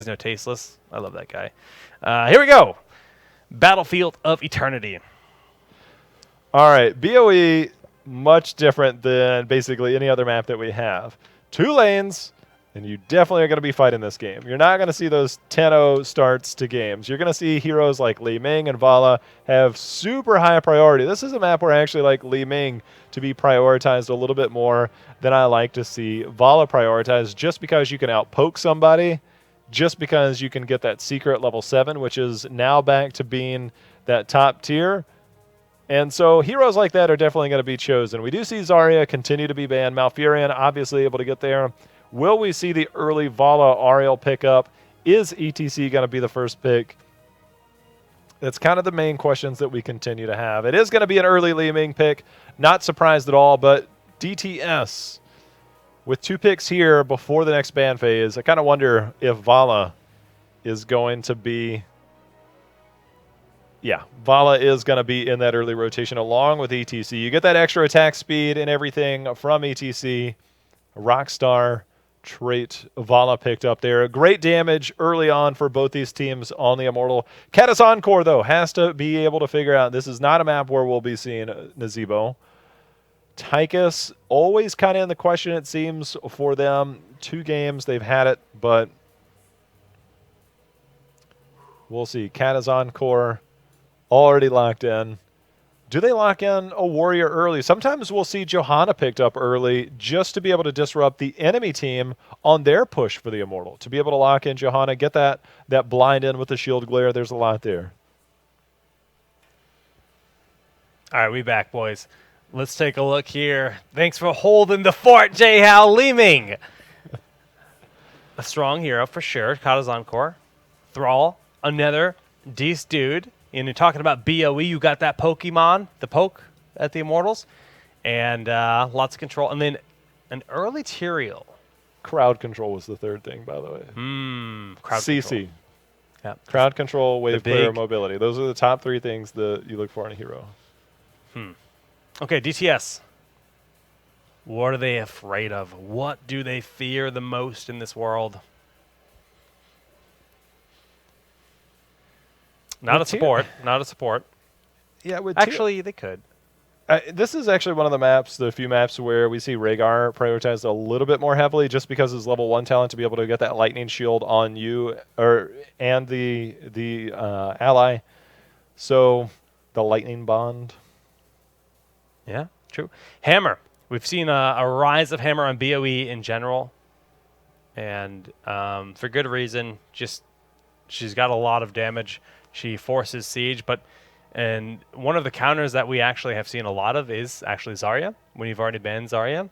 No tasteless. I love that guy. Here we go. Battlefield of Eternity. All right, BOE, much different than basically any other map that we have. 2 lanes, and you definitely are going to be fighting this game. You're not going to see those 10-0 starts to games. You're going to see heroes like Li Ming and Vala have super high priority. This is a map where I actually like Li Ming to be prioritized a little bit more than I like to see Vala prioritized, just because you can outpoke somebody, just because you can get that secret level 7, which is now back to being that top tier. And so heroes like that are definitely going to be chosen. We do see Zarya continue to be banned. Malfurion obviously able to get there. Will we see the early Vala Ariel pickup? Is ETC going to be the first pick? That's kind of the main questions that we continue to have. It is going to be an early Li Ming pick. Not surprised at all, but DTS with 2 picks here before the next ban phase, I kind of wonder if Vala is going to be... Yeah, Vala is going to be in that early rotation along with ETC. You get that extra attack speed and everything from ETC. Rockstar trait Vala picked up there. Great damage early on for both these teams on the Immortal. Cata's Encore, though, has to be able to figure out this is not a map where we'll be seeing Nazeebo. Tychus, always kind of in the question, it seems, for them. 2 games, they've had it, but we'll see. Cata's Encore already locked in. Do they lock in a warrior early? Sometimes we'll see Johanna picked up early just to be able to disrupt the enemy team on their push for the Immortal. To be able to lock in Johanna, get that blind in with the shield glare. There's a lot there. All right, we back, boys. Let's take a look here. Thanks for holding the fort, J-Hal. Li Ming. A strong hero for sure. Cata's Encore. Thrall, another decent dude. And you're talking about BOE, you got that Pokemon, the poke at the Immortals, and lots of control. And then an early Tyrael. Crowd control was the third thing, by the way. Crowd CC. control. Yeah. Crowd control, wave clear, mobility. Those are the top 3 things that you look for in a hero. Okay, DTS. What are they afraid of? What do they fear the most in this world? Not a support. Not a support. Yeah, actually, they could. This is actually one of the maps, the few maps where we see Rhaegar prioritized a little bit more heavily, just because his level 1 talent to be able to get that lightning shield on you and the ally. So the lightning bond. Yeah, true. Hammer. We've seen a rise of Hammer on BOE in general, and for good reason. Just she's got a lot of damage. She forces siege, and one of the counters that we actually have seen a lot of is actually Zarya. When you've already banned Zarya,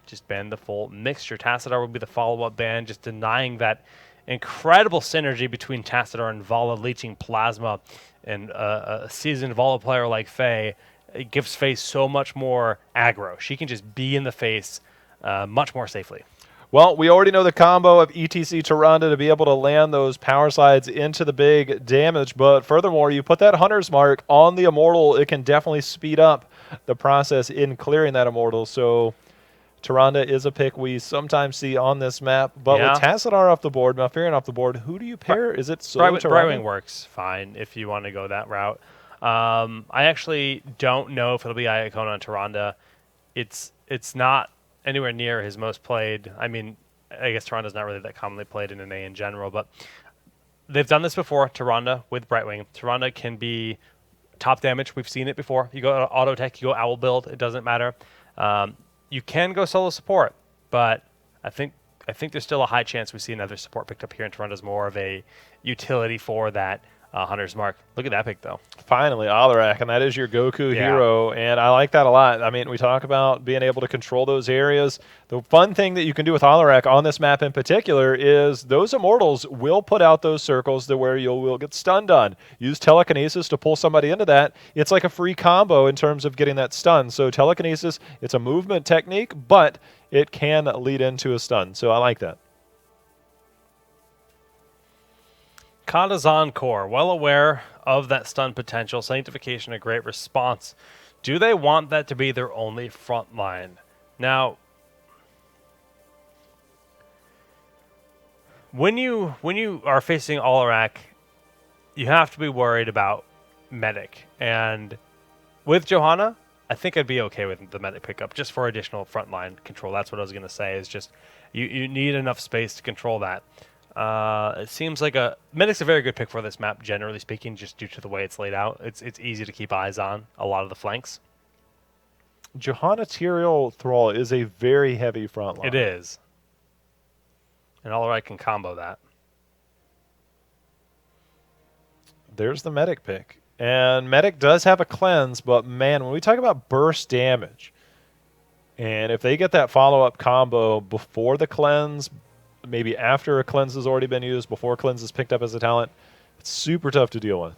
just ban the full mixture. Tassadar will be the follow-up ban, just denying that incredible synergy between Tassadar and Vala, leeching plasma, and a seasoned Vala player like Faye. It gives Faye so much more aggro. She can just be in the face much more safely. Well, we already know the combo of ETC Tyrande to be able to land those power slides into the big damage, but furthermore, you put that Hunter's Mark on the Immortal, it can definitely speed up the process in clearing that Immortal. So Tyrande is a pick we sometimes see on this map, but with Tassadar off the board, Malfurion off the board, who do you pair? Is it Tyrande? Brightwing works fine if you want to go that route. I actually don't know if it'll be Iacona and Tyrande. It's not anywhere near his most played. I mean, I guess Tyrande's not really that commonly played in an A in general, but they've done this before, Tyrande with Brightwing. Tyrande can be top damage. We've seen it before. You go auto tech, you go owl build, it doesn't matter. You can go solo support, but I think there's still a high chance we see another support picked up here, and Tyrande's more of a utility for that Hunter's Mark. Look at that pick, though. Finally, Alarak, and that is your Goku hero, and I like that a lot. I mean, we talk about being able to control those areas. The fun thing that you can do with Alarak on this map in particular is those Immortals will put out those circles to where you will get stunned on. Use Telekinesis to pull somebody into that. It's like a free combo in terms of getting that stun. So Telekinesis, it's a movement technique, but it can lead into a stun. So I like that. Cata's Encore, well aware of that stun potential. Sanctification, a great response. Do they want that to be their only front line? Now, when you are facing Alarak, you have to be worried about medic. And with Johanna, I think I'd be okay with the medic pickup just for additional frontline control. That's what I was going to say, is just you need enough space to control that. It seems like medic's a very good pick for this map, generally speaking, just due to the way it's laid out. It's easy to keep eyes on a lot of the flanks. Johanna Tyrael Thrall is a very heavy front line. It is. And Alarak can combo that. There's the medic pick. And medic does have a cleanse, but man, when we talk about burst damage, and if they get that follow-up combo before the cleanse, maybe after a cleanse has already been used, before a cleanse is picked up as a talent, it's super tough to deal with.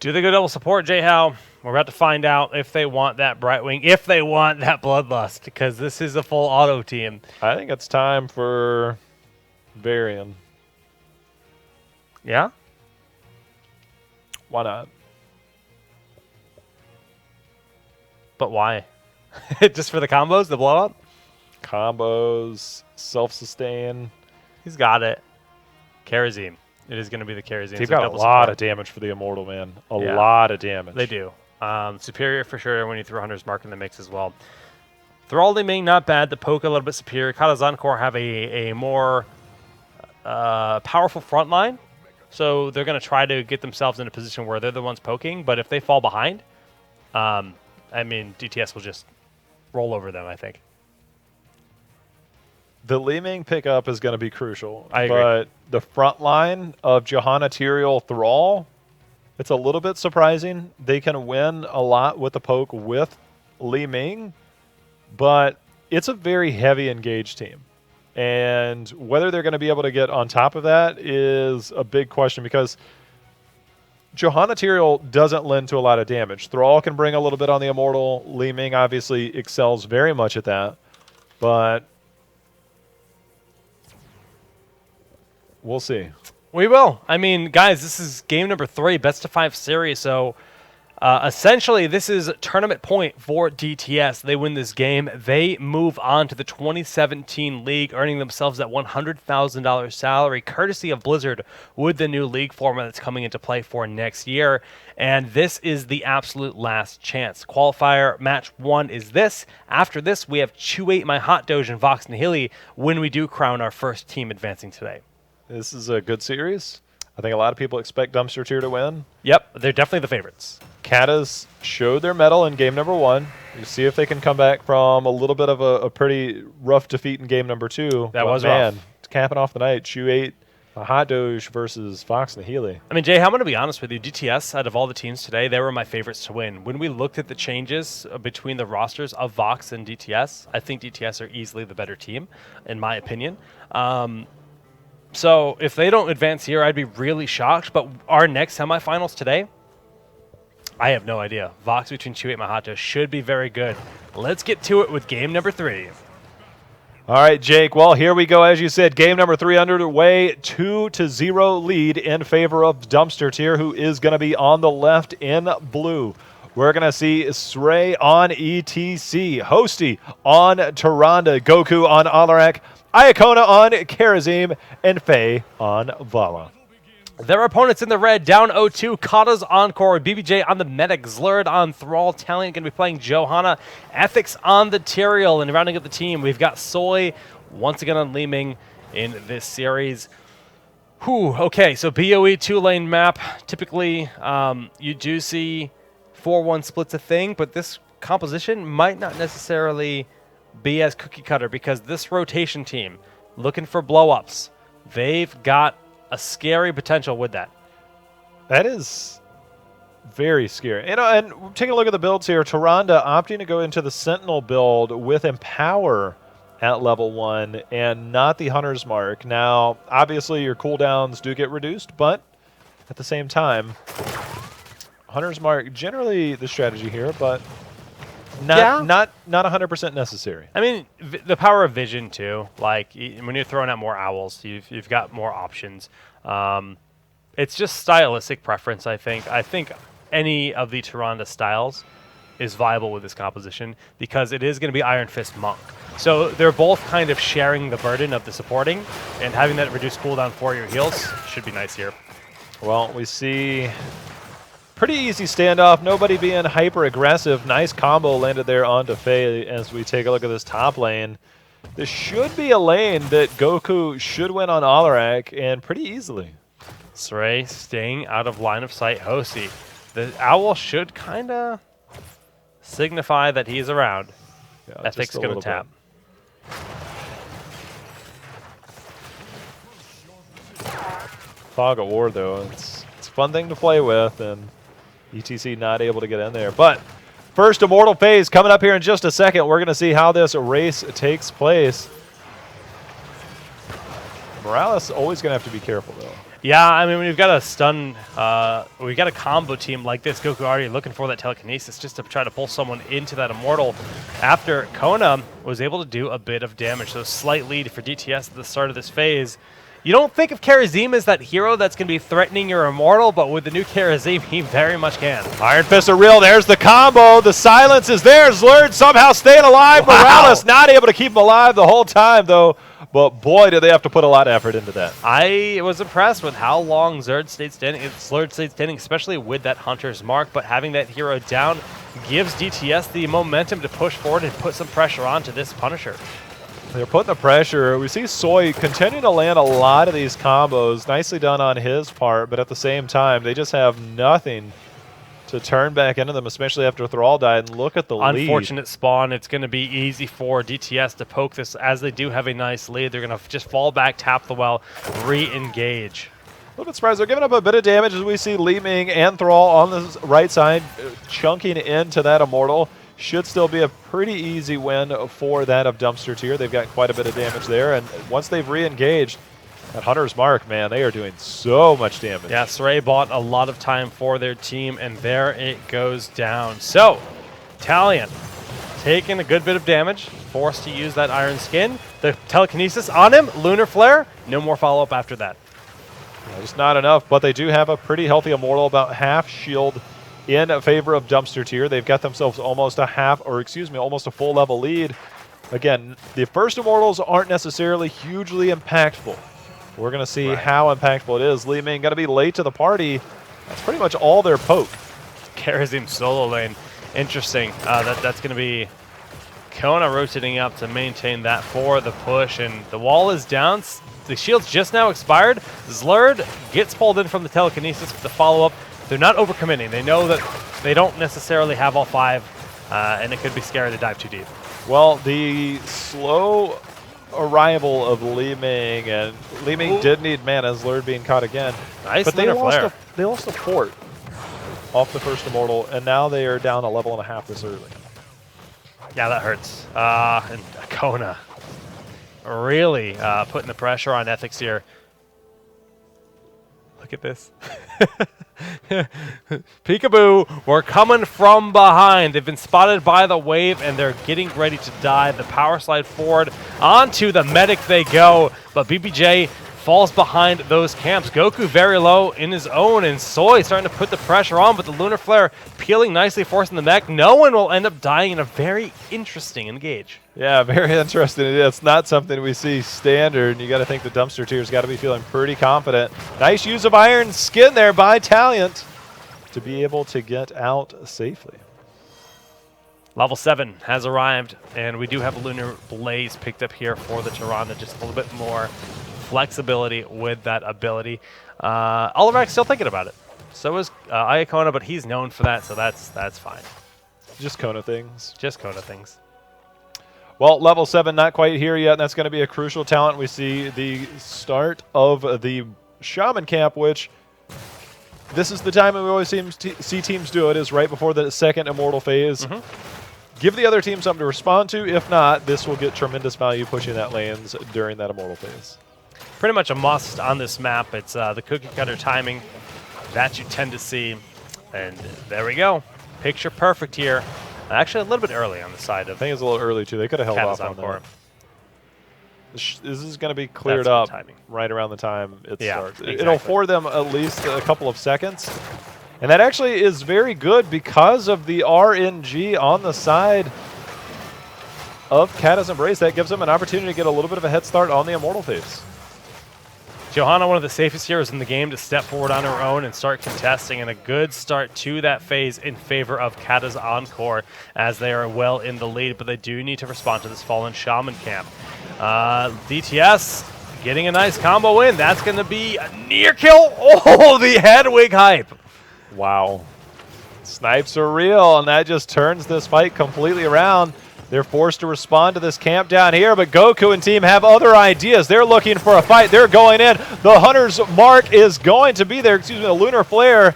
Do they go double support, J-How? We're about to find out if they want that Brightwing, if they want that Bloodlust, because this is a full auto team. I think it's time for Varian. Yeah? Why not? But why? Just for the combos, the blow up? Combos, self-sustain. He's got it. Karazim. It is going to be the Karazim. They've got a lot of damage for the Immortal, man. A lot of damage. They do. Superior for sure when you throw Hunter's Mark in the mix as well. Thrall Liming, not bad. The poke a little bit superior. Cata Encore have a more powerful front line. So they're going to try to get themselves in a position where they're the ones poking. But if they fall behind, I mean, DTS will just roll over them, I think. The Liming pickup is going to be crucial. I agree. But the front line of Johanna Tyrael Thrall, it's a little bit surprising. They can win a lot with the poke with Liming, but it's a very heavy engaged team. And whether they're going to be able to get on top of that is a big question, because Johanna Tyrael doesn't lend to a lot of damage. Thrall can bring a little bit on the Immortal. Liming obviously excels very much at that. But we'll see. We will. I mean, guys, this is game number 3, best of 5 series. So essentially, this is tournament point for DTS. They win this game. They move on to the 2017 league, earning themselves that $100,000 salary, courtesy of Blizzard, with the new league format that's coming into play for next year. And this is the absolute last chance. Qualifier match 1 is this. After this, we have Chew 8, My Hot Doge, and Vox Nihili when we do crown our first team advancing today. This is a good series. I think a lot of people expect Dumpster Tier to win. Yep, they're definitely the favorites. Catas showed their mettle in game number 1. You see if they can come back from a little bit of a pretty rough defeat in game number 2. That was rough. It's capping off the night. Chew 8, a Hot Doge versus Vox Nihili. I mean, Jay, I'm going to be honest with you. DTS, out of all the teams today, they were my favorites to win. When we looked at the changes between the rosters of Vox and DTS, I think DTS are easily the better team, in my opinion. So if they don't advance here, I'd be really shocked. But our next semifinals today, I have no idea. Vox between Chew 8 and Mahato should be very good. Let's get to it with game number 3. All right, Jake. Well, here we go. As you said, game number 3 underway. 2-0 lead in favor of Dumpster Tier, who is going to be on the left in blue. We're going to see Srey on ETC, Hosty on Tyrande, Goku on Alarak, Iacona on Karazim, and Faye on Vala. Their opponents in the red, down 0-2, Kata's Encore, BBJ on the Medic, Zlurd on Thrall, Talion going to be playing Johanna, Ethics on the Tyrael, and rounding up the team, we've got Soy once again on Liming in this series. Okay, so BOE 2-lane map. Typically, you do see 4-1 splits a thing, but this composition might not necessarily be as cookie cutter, because this rotation team, looking for blow-ups, they've got a scary potential with that. That is very scary. You know, and taking a look at the builds here, Tyrande opting to go into the Sentinel build with Empower at level 1 and not the Hunter's Mark. Now, obviously your cooldowns do get reduced, but at the same time, Hunter's Mark generally the strategy here, but not 100% necessary. I mean, the power of vision too. Like when you're throwing out more owls, you've got more options. It's just stylistic preference, I think. I think any of the Tyrande styles is viable with this composition because it is going to be Iron Fist Monk. So they're both kind of sharing the burden of the supporting, and having that reduced cooldown for your heals should be nice here. Well, we see pretty easy standoff, nobody being hyper aggressive. Nice combo landed there onto Faye as we take a look at this top lane. This should be a lane that Goku should win on Alarak, and pretty easily. Srey staying out of line of sight. Hosi. The owl should kind of signify that he's around. Yeah, Ethic's going to tap. Fog of War, though, it's a fun thing to play with, and ETC not able to get in there. But first Immortal phase coming up here in just a second. We're going to see how this race takes place. Morales always going to have to be careful, though. Yeah, I mean, when you've got a stun, we've got a combo team like this, Goku already looking for that telekinesis just to try to pull someone into that Immortal after Kona was able to do a bit of damage. So slight lead for DTS at the start of this phase. You don't think of Karazim as that hero that's going to be threatening your Immortal, but with the new Karazim, he very much can. Iron Fist are real. There's the combo. The silence is there. Zlurd somehow staying alive. Wow. Morales not able to keep him alive the whole time, though. But boy, did they have to put a lot of effort into that. I was impressed with how long Zlurd stayed standing, especially with that Hunter's Mark. But having that hero down gives DTS the momentum to push forward and put some pressure onto this Punisher. They're putting the pressure. We see Soy continuing to land a lot of these combos. Nicely done on his part, but at the same time, they just have nothing to turn back into them, especially after Thrall died. And look at the lead. Unfortunate spawn. It's going to be easy for DTS to poke this as they do have a nice lead. They're going to just fall back, tap the well, re-engage. A little bit surprised. They're giving up a bit of damage as we see Li Ming and Thrall on the right side chunking into that Immortal. Should still be a pretty easy win for that of Dumpster Tier. They've got quite a bit of damage there, and once they've re-engaged, that Hunter's Mark, man, they are doing so much damage. Yeah, Srey bought a lot of time for their team, and there it goes down. So, Talion taking a good bit of damage, forced to use that Iron Skin. The telekinesis on him, Lunar Flare, no more follow-up after that. Yeah, just not enough, but they do have a pretty healthy Immortal, about half shield in favor of Dumpster Tier. They've got themselves almost a full level lead. Again, the first Immortals aren't necessarily hugely impactful. We're going to see how impactful it is. Li Ming going to be late to the party. That's pretty much all their poke. Karazim solo lane. Interesting. That's going to be Kona rotating up to maintain that for the push, and the wall is down. The shield's just now expired. Zlurd gets pulled in from the telekinesis with the follow-up. They're not overcommitting. They know that they don't necessarily have all five, and it could be scary to dive too deep. Well, the slow arrival of Li Ming, and Li Ming did need mana, Zlurd being caught again. Nice, but they flare. They lost a fort off the first Immortal, and now they are down a level and a half this early. Yeah, that hurts. And Kona really putting the pressure on Ethics here. Look at this. Peekaboo, we're coming from behind. They've been spotted by the wave, and they're getting ready to dive. The power slide forward onto the medic they go, but BBJ falls behind those camps. Goku very low in his own, and Soy starting to put the pressure on, but the Lunar Flare peeling nicely, forcing the mech. No one will end up dying in a very interesting engage. Yeah, very interesting. It's not something we see standard. You got to think the Dumpster Tier's got to be feeling pretty confident. Nice use of Iron Skin there by Taliant to be able to get out safely. Level 7 has arrived, and we do have a Lunar Blaze picked up here for the Tyrande. Just a little bit more flexibility with that ability. Oliverak's still thinking about it. So is Iacona, but he's known for that, so that's fine. Just Kona things. Just Kona things. Well, level 7 not quite here yet, and that's going to be a crucial talent. We see the start of the Shaman camp, which this is the time when we always see teams do it, is right before the second Immortal phase. Give the other team something to respond to. If not, this will get tremendous value pushing that lanes during that Immortal phase. Pretty much a must on this map. It's the cookie cutter timing that you tend to see. And there we go. Picture perfect here. Actually, a little bit early on the side of. I think it's a little early, too. They could have held off on Encore. that. This is going to be cleared up right around the time it starts. Exactly. It'll afford them at least a couple of seconds, And that actually is very good because of the RNG on the side of Cata's Embrace. That gives them an opportunity to get a little bit of a head start on the Immortal phase. Johanna, one of the safest heroes in the game, to step forward on her own and start contesting, and a good start to that phase in favor of Cata's Encore, as they are well in the lead, but they do need to respond to this Fallen Shaman camp. DTS getting a nice combo in. That's going to be a near kill. Oh, the Hedwig hype. Wow. Snipes are real, and that just turns this fight completely around. They're forced to respond to this camp down here, but Goku and team have other ideas. They're looking for a fight. They're going in. The Hunter's Mark is going to be there. Excuse me, the Lunar Flare.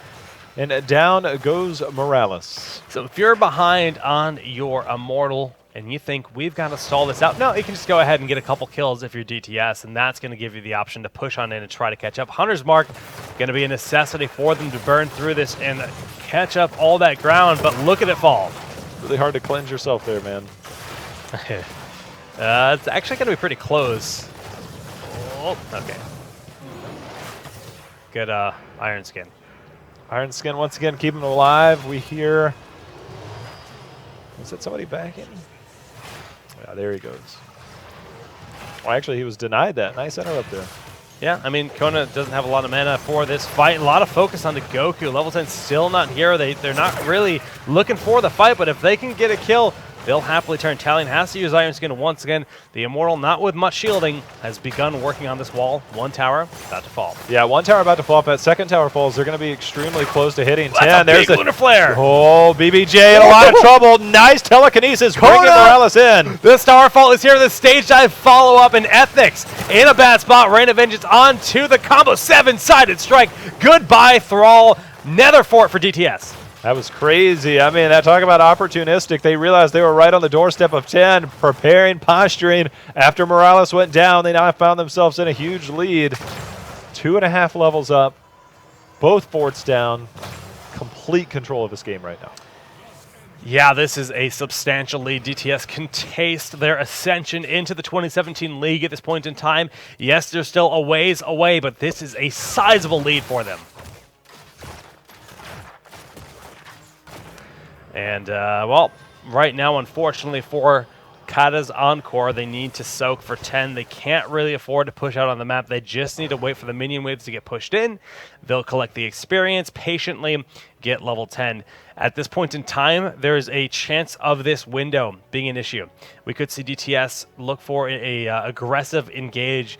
And down goes Morales. So if you're behind on your Immortal and you think we've got to stall this out, no, you can just go ahead and get a couple kills if you're DTS, and that's going to give you the option to push on in and try to catch up. Hunter's Mark going to be a necessity for them to burn through this and catch up all that ground, but look at it fall. Really hard to cleanse yourself there, man. It's actually going to be pretty close. Oh, okay. Good Iron Skin. Iron Skin once again keeping him alive. We hear... Was that somebody backing? Yeah, there he goes. Well, actually, he was denied that. Nice interrupt there. Yeah, I mean, Kona doesn't have a lot of mana for this fight. A lot of focus on the Goku. Level 10 still not here. They're not really looking for the fight, but if they can get a kill, they'll happily turn. Talion has to use Iron Skin once again. The Immortal, not with much shielding, has begun working on this wall. One tower about to fall. Yeah, one tower about to fall. If that second tower falls, they're going to be extremely close to hitting 10. That's a There's big Lunar Flare. Oh, BBJ in a lot of trouble. Nice telekinesis, bringing Morales in. The Starfall is here. The stage dive follow-up, and Ethics in a bad spot. Rain of Vengeance onto the combo. Seven-sided strike. Goodbye, Thrall. Nether Fort for DTS. That was crazy. I mean, that talk about opportunistic. They realized they were right on the doorstep of 10, preparing, posturing. After Morales went down, they now found themselves in a huge lead. 2.5 levels up. Both forts down. Complete control of this game right now. Yeah, this is a substantial lead. DTS can taste their ascension into the 2017 league at this point in time. Yes, they're still a ways away, but this is a sizable lead for them. And, well, right now, unfortunately, for Cata's Encore, they need to soak for 10. They can't really afford to push out on the map. They just need to wait for the minion waves to get pushed in. They'll collect the experience, patiently get level 10. At this point in time, there's a chance of this window being an issue. We could see DTS look for a aggressive engage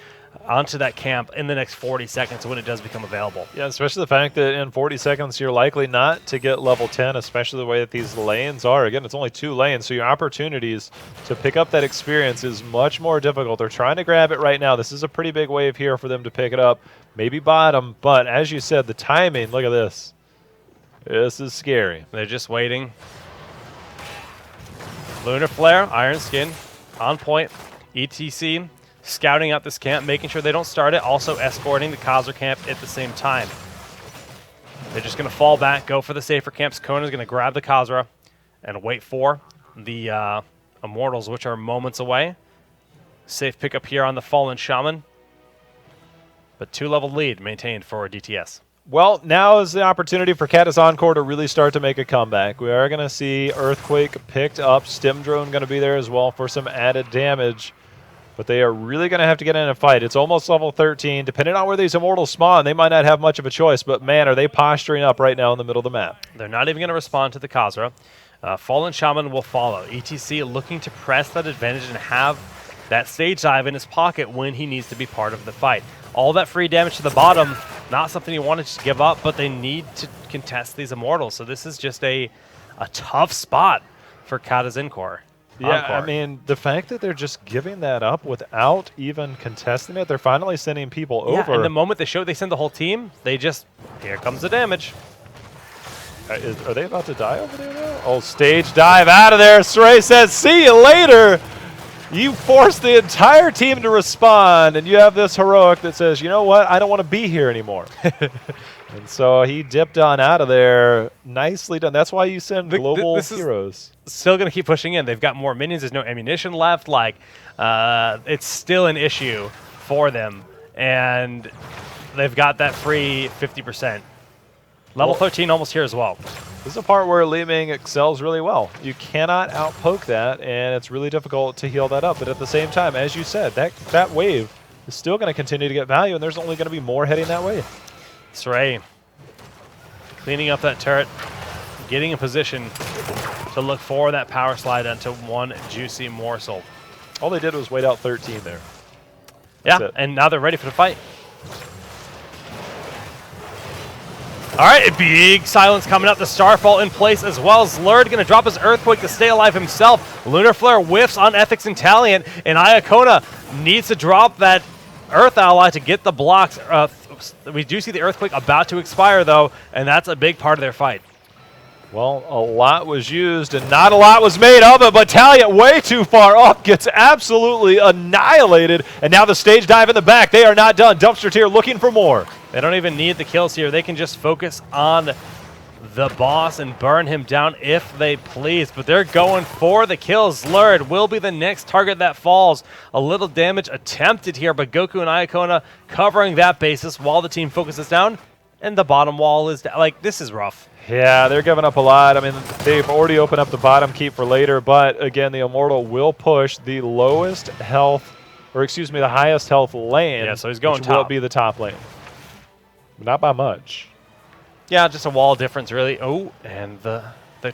onto that camp in the next 40 seconds when it does become available. Yeah, especially the fact that in 40 seconds you're likely not to get level 10, especially the way that these lanes are. Again, it's only 2 lanes, so your opportunities to pick up that experience is much more difficult. They're trying to grab it right now. This is a pretty big wave here for them to pick it up. Maybe bottom, but as you said, the timing, look at this. This is scary. They're just waiting. Lunar Flare, Iron Skin, on point, ETC. Scouting out this camp, making sure they don't start it, also escorting the Khazra camp at the same time. They're just going to fall back, go for the safer camps. Kona's going to grab the Khazra and wait for the Immortals, which are moments away. Safe pickup here on the Fallen Shaman. But 2-level lead maintained for DTS. Well, now is the opportunity for Cata's Encore to really start to make a comeback. We are going to see Earthquake picked up. Stim Drone going to be there as well for some added damage. But they are really going to have to get in a fight. It's almost level 13. Depending on where these Immortals spawn, they might not have much of a choice. But, man, are they posturing up right now in the middle of the map. They're not even going to respond to the Khazra. Fallen Shaman will follow. ETC looking to press that advantage and have that stage dive in his pocket when he needs to be part of the fight. All that free damage to the bottom, not something you want to just give up, but they need to contest these Immortals. So this is just a tough spot for Cata's Encore. Yeah, Encore. I mean, the fact that they're just giving that up without even contesting it, they're finally sending people over. And the moment they send the whole team, they just, here comes the damage. Are they about to die over there now? Oh, stage dive out of there. Sray says, see you later. You forced the entire team to respond, and you have this heroic that says, you know what, I don't want to be here anymore. And so he dipped on out of there. Nicely done. That's why you send global heroes. Still going to keep pushing in. They've got more minions. There's no ammunition left. Like, it's still an issue for them. And they've got that free 50%. Level Well, 13 almost here as well. this is a part where Li Ming excels really well. You cannot outpoke that, and it's really difficult to heal that up. But at the same time, as you said, that wave is still going to continue to get value, and there's only going to be more heading that way. Sray cleaning up that turret, getting in position to look for that power slide onto one juicy morsel. All they did was wait out 13 there. Yeah, That's it. and now they're ready for the fight. All right, a big silence coming up. The Starfall in place as well. Zlurd going to drop his Earthquake to stay alive himself. Lunar Flare whiffs on Ethics and Taliant, and Iacona needs to drop that Earth Ally to get the blocks. We do see the Earthquake about to expire, though, and that's a big part of their fight. Well, a lot was used and not a lot was made of it, but Taliant way too far up, gets absolutely annihilated, and now the stage dive in the back. They are not done. Dumpster Tier looking for more. They don't even need the kills here. They can just focus on the boss and burn him down if they please, but they're going for the kills. Zlurd will be the next target that falls. A little damage attempted here, but Goku and Iacona covering that basis while the team focuses down, and the bottom wall is down. Like, this is rough. Yeah, they're giving up a lot. I mean, they've already opened up the bottom keep for later, but again, the Immortal will push the lowest health, or excuse me, the highest health lane. Yeah, so he's going which will top. be the top lane. Not by much. Yeah, just a wall difference, really. Oh, and the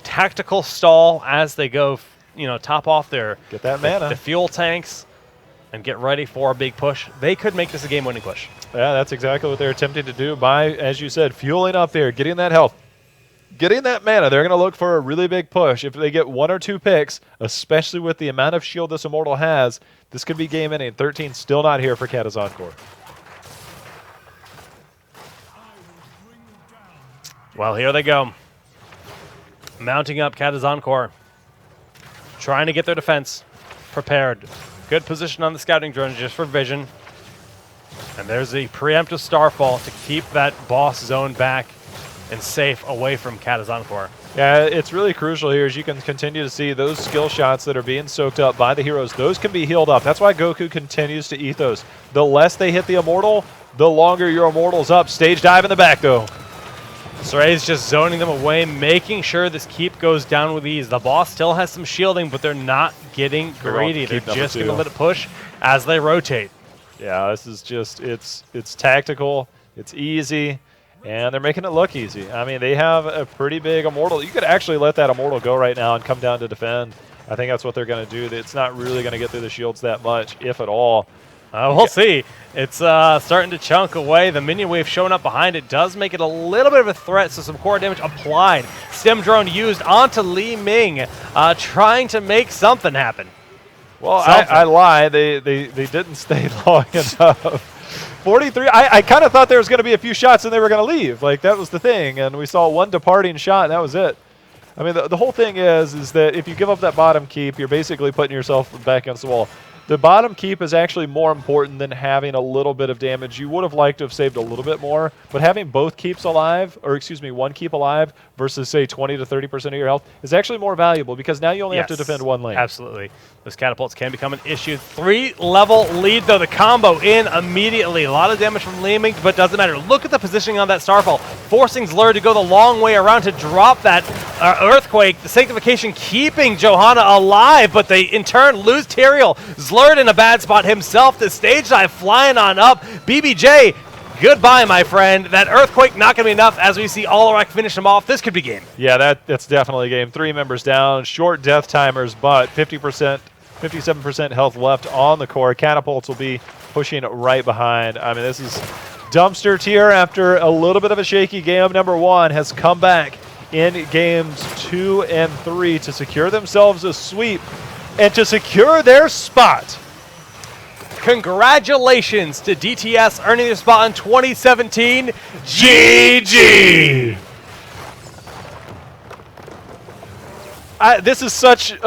tactical stall as they go, top off their Get that mana. the fuel tanks and get ready for a big push. They could make this a game-winning push. Yeah, that's exactly what they're attempting to do by, as you said, fueling up there, getting that health, getting that mana. They're going to look for a really big push. If they get 1 or 2 picks, especially with the amount of shield this Immortal has, this could be game-ending. 13 still not here for Cata's Encore. Well, here they go. Mounting up Cata's Encore. Trying to get their defense prepared. Good position on the scouting drone just for vision. And there's the preemptive Starfall to keep that boss zone back and safe away from Cata's Encore. Yeah, it's really crucial here as you can continue to see those skill shots that are being soaked up by the heroes. Those can be healed up. That's why Goku continues to eat those. The less they hit the Immortal, the longer your Immortal's up. Stage dive in the back, though. Saray's just zoning them away, making sure this keep goes down with ease. The boss still has some shielding, but they're not getting greedy. They're just going to let it push as they rotate. Yeah, this is just, it's tactical, it's easy, and they're making it look easy. I mean, they have a pretty big Immortal. You could actually let that Immortal go right now and come down to defend. I think that's what they're going to do. It's not really going to get through the shields that much, if at all. We'll see. It's starting to chunk away. The minion wave showing up behind it does make it a little bit of a threat, so some core damage applied. Stem drone used onto Li Ming, trying to make something happen. Well, I lie. They didn't stay long enough. 43. I kind of thought there was going to be a few shots and they were going to leave. Like, that was the thing. And we saw one departing shot, and that was it. I mean, the whole thing is that if you give up that bottom keep, you're basically putting yourself back against the wall. The bottom keep is actually more important than having a little bit of damage. You would have liked to have saved a little bit more, but having both keeps alive, or excuse me, one keep alive versus, say, 20 to 30% of your health is actually more valuable because now you only have to defend one lane. Absolutely. Those catapults can become an issue. 3-level lead, though. The combo in immediately. A lot of damage from Li Ming, but doesn't matter. Look at the positioning on that Starfall, forcing Zlurd to go the long way around to drop that Earthquake. The Sanctification keeping Johanna alive, but they, in turn, lose Tyrael. Zlurd in a bad spot himself. The stage dive flying on up. BBJ, goodbye, my friend. That Earthquake not going to be enough as we see Olarak finish him off. This could be game. Yeah, that's definitely a game. 3 members down, short death timers, but 50%, 57% health left on the core. Catapults will be pushing right behind. I mean, this is Dumpster Tier after a little bit of a shaky game. Number 1 has come back in games 2 and 3 to secure themselves a sweep and to secure their spot. Congratulations to DTS earning their spot in 2017. GG! This is such